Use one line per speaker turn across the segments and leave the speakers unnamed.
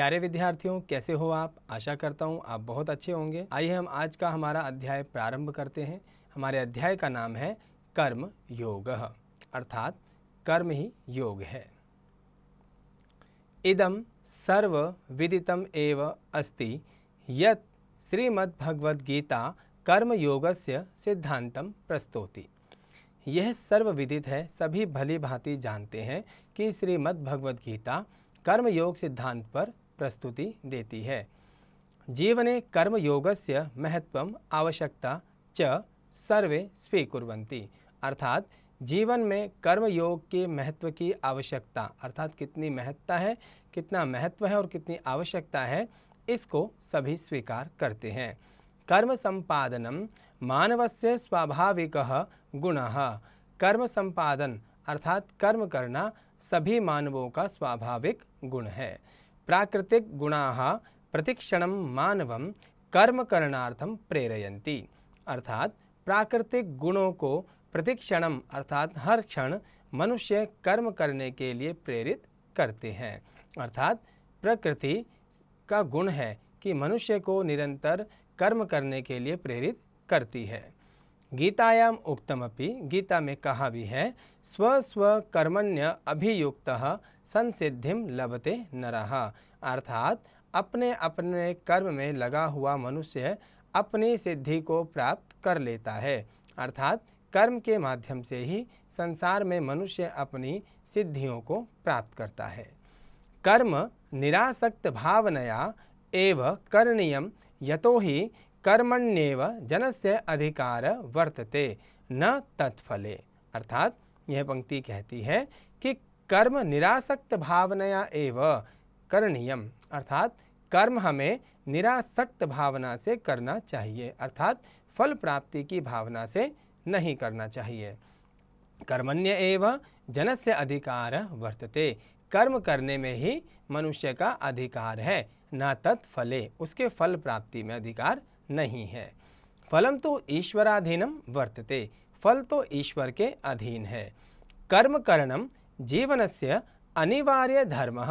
प्यारे विद्यार्थियों, कैसे हो आप? आशा करता हूँ आप बहुत अच्छे होंगे। आइए हम आज का हमारा अध्याय प्रारंभ करते हैं। हमारे अध्याय का नाम है कर्म योग, अर्थात कर्म ही योग है। इदं सर्व विदितम एव अस्ति यत् श्रीमद्भगवद्गीता कर्म योगस्य सिद्धांतम प्रस्तौति। यह सर्वविदित है, सभी भली भांति जानते हैं कि श्रीमद्भगवद्गीता कर्म योग सिद्धांत पर प्रस्तुति देती है। जीवने कर्म योगस्य महत्वम आवश्यकता च सर्वे स्वीकुर्वन्ति, अर्थात जीवन में कर्म योग के महत्व की आवश्यकता, अर्थात कितनी महत्ता है, कितना महत्व है और कितनी आवश्यकता है, इसको सभी स्वीकार करते हैं। कर्म संपादनम मानवस्य स्वाभाविकः गुणः। कर्म संपादन अर्थात कर्म करना सभी मानवों का स्वाभाविक गुण है। प्राकृतिक गुणाः प्रतिक्षणम मानवम कर्म करणार्थम प्रेरयन्ति, अर्थात प्राकृतिक गुणों को प्रतिक्षणम अर्थात हर क्षण मनुष्य कर्म करने के लिए प्रेरित करते हैं। अर्थात प्रकृति का गुण है कि मनुष्य को निरंतर कर्म करने के लिए प्रेरित करती है। गीतायाम उक्तमपि, गीता में कहा भी है, स्व स्व कर्मण्य अभियुक्तः संसिद्धिम लभते नरः, अर्थात अपने अपने कर्म में लगा हुआ मनुष्य अपनी सिद्धि को प्राप्त कर लेता है। अर्थात कर्म के माध्यम से ही संसार में मनुष्य अपनी सिद्धियों को प्राप्त करता है। कर्म निरासक्त भावनया एव करणीयम यतो हि कर्मण्येव जनस्य अधिकार वर्तते न तत्फले, अर्थात यह पंक्ति कहती है कि कर्म निरासक्त भावनया एव करणीयम, अर्थात कर्म हमें निरासक्त भावना से करना चाहिए, अर्थात फल प्राप्ति की भावना से नहीं करना चाहिए। कर्मण्य एव जनस्य अधिकार वर्तते, कर्म करने में ही मनुष्य का अधिकार है, न तत्फले, उसके फल प्राप्ति में अधिकार नहीं है। फलम तो ईश्वराधीनम वर्तते, फल तो ईश्वर के अधीन है। कर्म करणम जीवनस्य अनिवार्य धर्मः,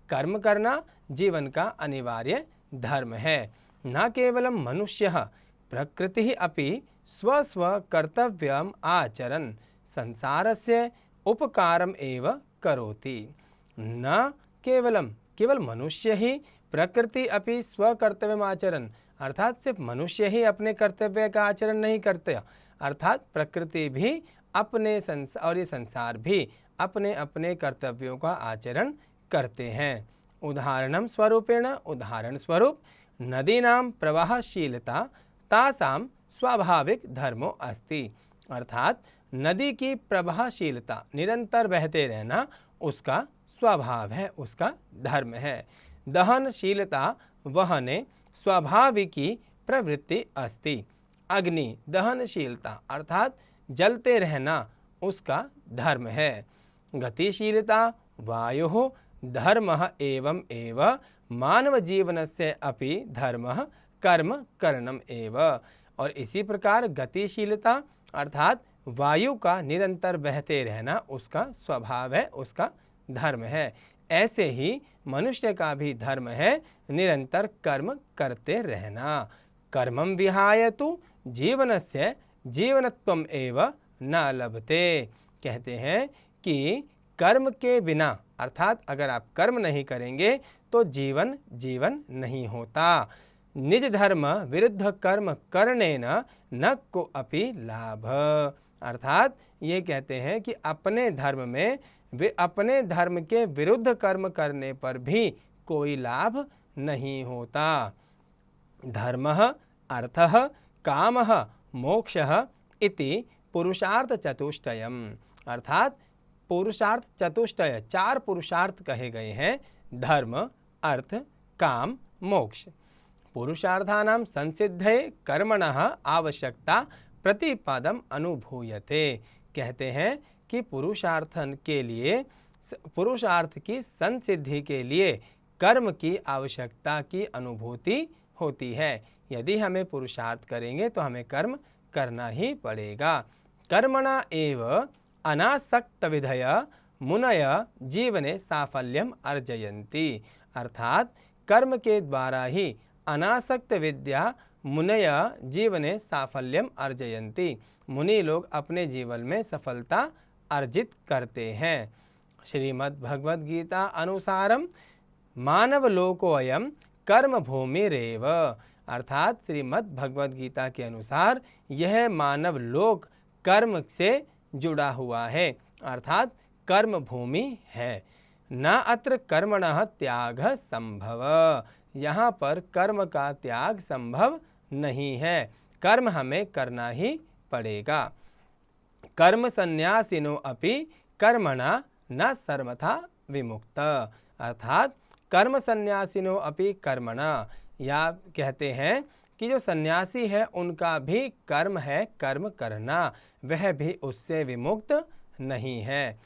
कर्म करना जीवन का अनिवार्य धर्म है। न केवलम मनुष्यः प्रकृतिः अपि स्वस्व कर्तव्यम आचरन् संसारस्य उपकारम एव करोति। न केवलम, केवल मनुष्य ही प्रकृति अपि स्वकर्तव्यम आचरन्, अर्थात सिर्फ मनुष्य ही अपने कर्तव्य का आचरण नहीं करते, अर्थात प्रकृति भी अपने और ये संसार भी अपने अपने कर्तव्यों का आचरण करते हैं। उदाहरणम स्वरूपेण, उदाहरण स्वरूप नदीनां प्रवाहशीलता तासाम स्वाभाविक धर्मो अस्ति, अर्थात नदी की प्रवाहशीलता, निरंतर बहते रहना उसका स्वभाव है, उसका धर्म है। दहनशीलता वहने स्वाभाविकी प्रवृत्ति अस्ति, अग्नि दहनशीलता अर्थात जलते रहना उसका धर्म है। गतिशीलता वायुः धर्मः एवं एव मानव जीवनस्य अपि धर्मः कर्म करणम एव, और इसी प्रकार गतिशीलता अर्थात वायु का निरंतर बहते रहना उसका स्वभाव है, उसका धर्म है। ऐसे ही मनुष्य का भी धर्म है निरंतर कर्म करते रहना। कर्मं विहाय तु जीवनस्य जीवनत्वम एव न लभते, कहते हैं कि कर्म के बिना अर्थात अगर आप कर्म नहीं करेंगे तो जीवन जीवन नहीं होता। निज धर्म विरुद्ध कर्म करणेन न को अपि लाभ, अर्थात ये कहते हैं कि अपने धर्म में वे अपने धर्म के विरुद्ध कर्म करने पर भी कोई लाभ नहीं होता। धर्मः अर्थः कामः मोक्षः इति पुरुषार्थ चतुष्टयम, अर्थात पुरुषार्थ चतुष्टय, चार पुरुषार्थ कहे गए हैं, धर्म अर्थ काम मोक्ष। पुरुषार्थानां संसिद्धये कर्मणः आवश्यकता प्रतिपदम अनुभूयते, कहते हैं कि पुरुषार्थन के लिए, पुरुषार्थ की संसिद्धि के लिए कर्म की आवश्यकता की अनुभूति होती है। यदि हमें पुरुषार्थ करेंगे तो हमें कर्म करना ही पड़ेगा। कर्मणा एव अनासक्त विधय मुनय जीवने साफल्यम अर्जयन्ति, अर्थात कर्म के द्वारा ही अनासक्त विद्या मुनय जीवने साफल्यम अर्जयन्ति। मुनि लोग अपने जीवन में सफलता अर्जित करते हैं। श्रीमद् भगवद गीता अनुसारम मानव लोकोयम कर्म भूमिरेव, अर्थात श्रीमद् भगवद गीता के अनुसार यह मानव लोक कर्म से जुड़ा हुआ है, अर्थात कर्म भूमि है। न अत्र कर्मणः त्याग संभव, यहाँ पर कर्म का त्याग संभव नहीं है, कर्म हमें करना ही पड़ेगा। कर्म संन्यासिनो अपि कर्मणा न सर्वथा विमुक्त, अर्थात कर्म संन्यासिनो अपि कर्मणा, या कहते हैं कि जो सन्यासी है उनका भी कर्म है कर्म करना, वह भी उससे विमुक्त नहीं है।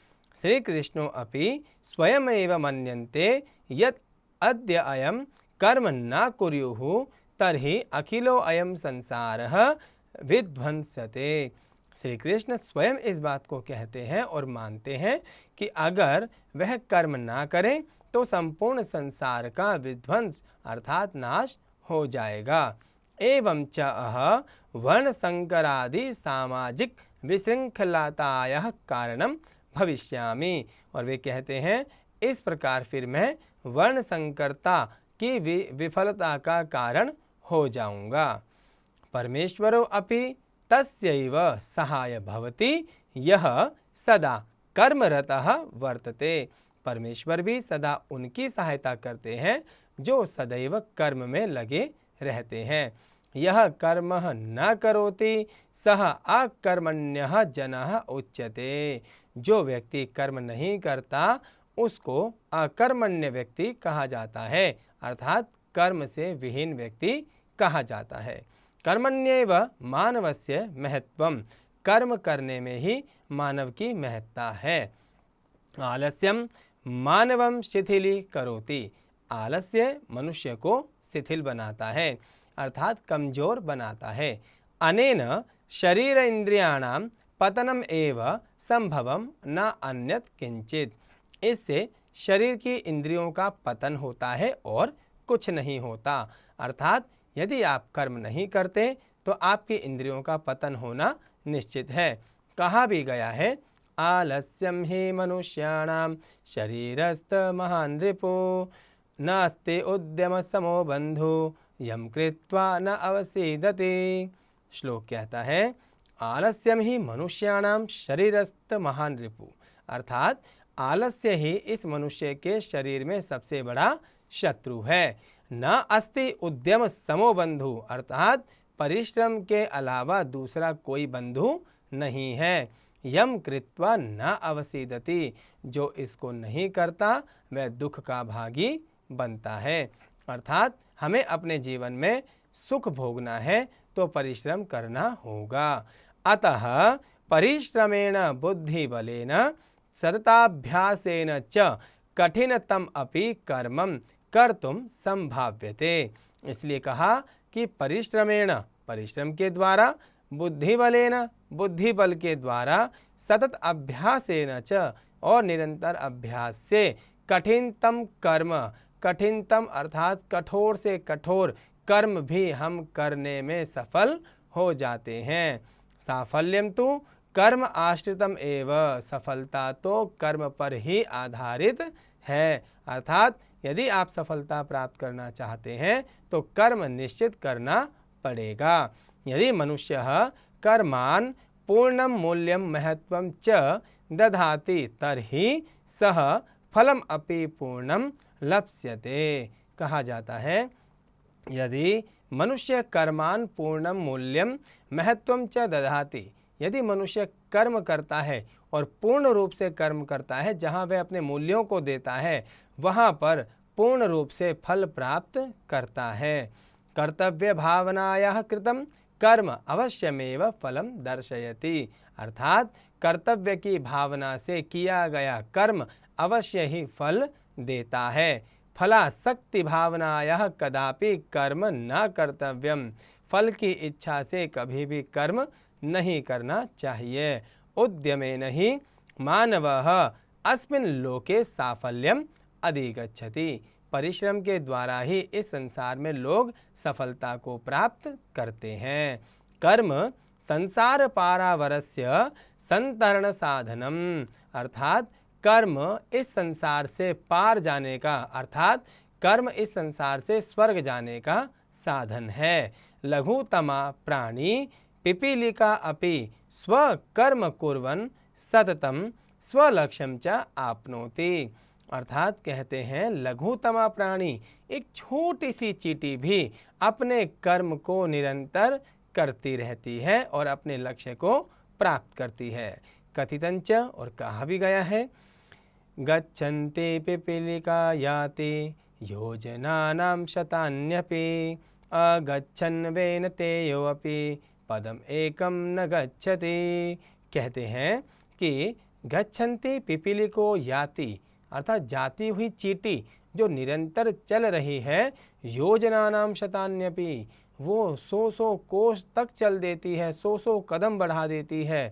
श्री कृष्णो अपि स्वयमेव मन्यन्ते यत् अद्य अयम कर्म न कुर्युः तर्हि अखिलो अयम संसारः विध्वंसते। श्री कृष्ण स्वयं इस बात को कहते हैं और मानते हैं कि अगर वह कर्म ना करें तो संपूर्ण संसार का विध्वंस अर्थात नाश हो जाएगा। एवं च अह वर्ण संकरादि सामाजिक विशृंखलतायाः कारणम भविष्यामि, और वे कहते हैं इस प्रकार फिर मैं वर्ण संकरता की विफलता का कारण हो जाऊंगा। परमेश्वरो अपि तस्यैव सहाय भवति यह सदा कर्मरतः वर्तते, परमेश्वर भी सदा उनकी सहायता करते हैं जो सदैव कर्म में लगे रहते हैं। यह कर्म न करोति सह अकर्मण्यः जनः उच्यते, जो व्यक्ति कर्म नहीं करता उसको अकर्मण्य व्यक्ति कहा जाता है, अर्थात कर्म से विहीन व्यक्ति कहा जाता है। कर्मण्येव मानवस्य महत्वम, कर्म करने में ही मानव की महत्ता है। आलस्यम मानवम शिथिली करोति, आलस्य मनुष्य को शिथिल बनाता है अर्थात कमजोर बनाता है। अनेन शरीर इंद्रियाणां पतनम एव संभवम न अन्यत किंचित, इससे शरीर की इंद्रियों का पतन होता है और कुछ नहीं होता, अर्थात यदि आप कर्म नहीं करते तो आपकी इंद्रियों का पतन होना निश्चित है। कहा भी गया है आलस्यम ही मनुष्याणाम शरीरस्थ महान रिपो नास्ते उद्यम समो बंधु यम कृत्वा न अवसीदते। श्लोक कहता है आलस्यम ही मनुष्याणाम शरीरस्थ महान रिपु, अर्थात आलस्य ही इस मनुष्य के शरीर में सबसे बड़ा शत्रु है। न अस्ति उद्यम समो बंधु, अर्थात परिश्रम के अलावा दूसरा कोई बंधु नहीं है। यम कृत्वा न अवसीदति, जो इसको नहीं करता वह दुख का भागी बनता है, अर्थात हमें अपने जीवन में सुख भोगना है तो परिश्रम करना होगा। अतः परिश्रमेण बुद्धिबलेन सतताभ्यासेन च कठिनतम अपि कर्मं कर्तुम संभाव्यते। इसलिए कहा कि परिश्रमेण, परिश्रम के द्वारा, बुद्धिबलेन, बुद्धि बल के द्वारा, सतत अभ्यासेन च, और निरंतर अभ्यास से, कठिनतम कर्म, कठिनतम अर्थात कठोर से कठोर कर्म भी हम करने में सफल हो जाते हैं। साफल्यम तो कर्म आश्रितम एव, सफलता तो कर्म पर ही आधारित है, अर्थात यदि आप सफलता प्राप्त करना चाहते हैं तो कर्म निश्चित करना पड़ेगा। यदि मनुष्य कर्मान पूर्णम मूल्यम महत्वम च दधाति तर्हि सह फलम अपि पूर्णम लप्स्यते। कहा जाता है यदि मनुष्य कर्मान पूर्णम मूल्यम महत्वम च दधाति, यदि मनुष्य कर्म करता है और पूर्ण रूप से कर्म करता है, जहाँ वह अपने मूल्यों को देता है वहाँ पर पूर्ण रूप से फल प्राप्त करता है। कर्तव्य भावनायाः कृतम कर्म अवश्यमेव फलम दर्शयति, अर्थात कर्तव्य की भावना से किया गया कर्म अवश्य ही फल देता है। फलासक्ति भावनायाः कदापि कर्म न कर्तव्यम, फल की इच्छा से कभी भी कर्म नहीं करना चाहिए। उद्यमेन हि मानवः अस्मिन् लोके साफल्यम अधिगच्छति, परिश्रम के द्वारा ही इस संसार में लोग सफलता को प्राप्त करते हैं। कर्म संसार पारावरस्य संतरण साधनम, अर्थात कर्म इस संसार से पार जाने का, अर्थात कर्म इस संसार से स्वर्ग जाने का साधन है। लघुतमा प्राणी पिपीलिका अपि स्वकर्म कुर्वन् सततम स्वलक्ष्यम च आपनोति, अर्थात कहते हैं लघुतमा प्राणी, एक छोटी सी चींटी भी अपने कर्म को निरंतर करती रहती है और अपने लक्ष्य को प्राप्त करती है। कथितंच, और कहा भी गया है, गच्छन्ति पिपीलिका याति योजनानां शतान्यपि अगच्छन् वेनतेयो अपि पदम एकम न गच्छति। कहते हैं कि गच्छन्ति पिपीलिको याति, अर्थात जाती हुई चींटी जो निरंतर चल रही है, योजनानां शतान्यपि, वो 100 कोस तक चल देती है, 100 कदम बढ़ा देती है।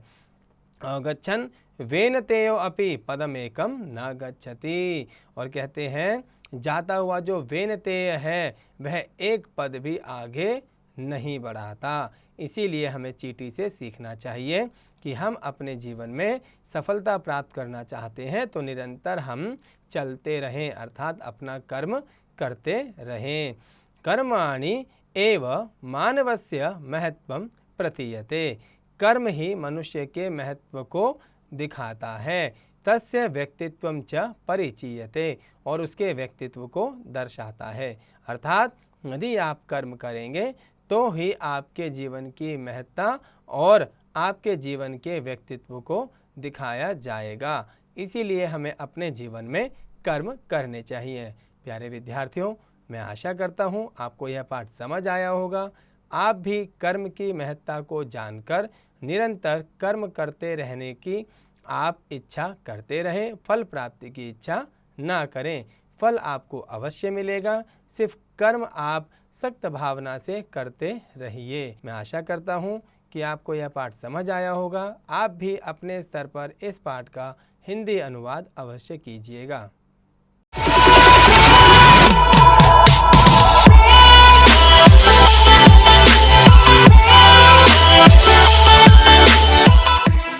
गच्छन् वेनतेयो अपि पदम एकम न गच्छति, और कहते हैं जाता हुआ जो वेनतेय है वह एक पद भी आगे नहीं बढ़ाता। इसीलिए हमें चींटी से सीखना चाहिए कि हम अपने जीवन में सफलता प्राप्त करना चाहते हैं तो निरंतर हम चलते रहें, अर्थात अपना कर्म करते रहें। कर्माणि एव मानवस्य महत्वं प्रतीयते, कर्म ही मनुष्य के महत्व को दिखाता है। तस्य व्यक्तित्वं च परिचीयते, और उसके व्यक्तित्व को दर्शाता है। अर्थात यदि आप कर्म करेंगे तो ही आपके जीवन की महत्ता और आपके जीवन के व्यक्तित्व को दिखाया जाएगा। इसीलिए हमें अपने जीवन में कर्म करने चाहिए। प्यारे विद्यार्थियों, मैं आशा करता हूँ आपको यह पाठ समझ आया होगा। आप भी कर्म की महत्ता को जानकर निरंतर कर्म करते रहने की आप इच्छा करते रहें, फल प्राप्ति की इच्छा ना करें। फल आपको अवश्य मिलेगा, सिर्फ कर्म आप सख्त भावना से करते रहिए। मैं आशा करता हूँ कि आपको यह पाठ समझ आया होगा। आप भी अपने स्तर पर इस पाठ का हिंदी अनुवाद अवश्य कीजिएगा।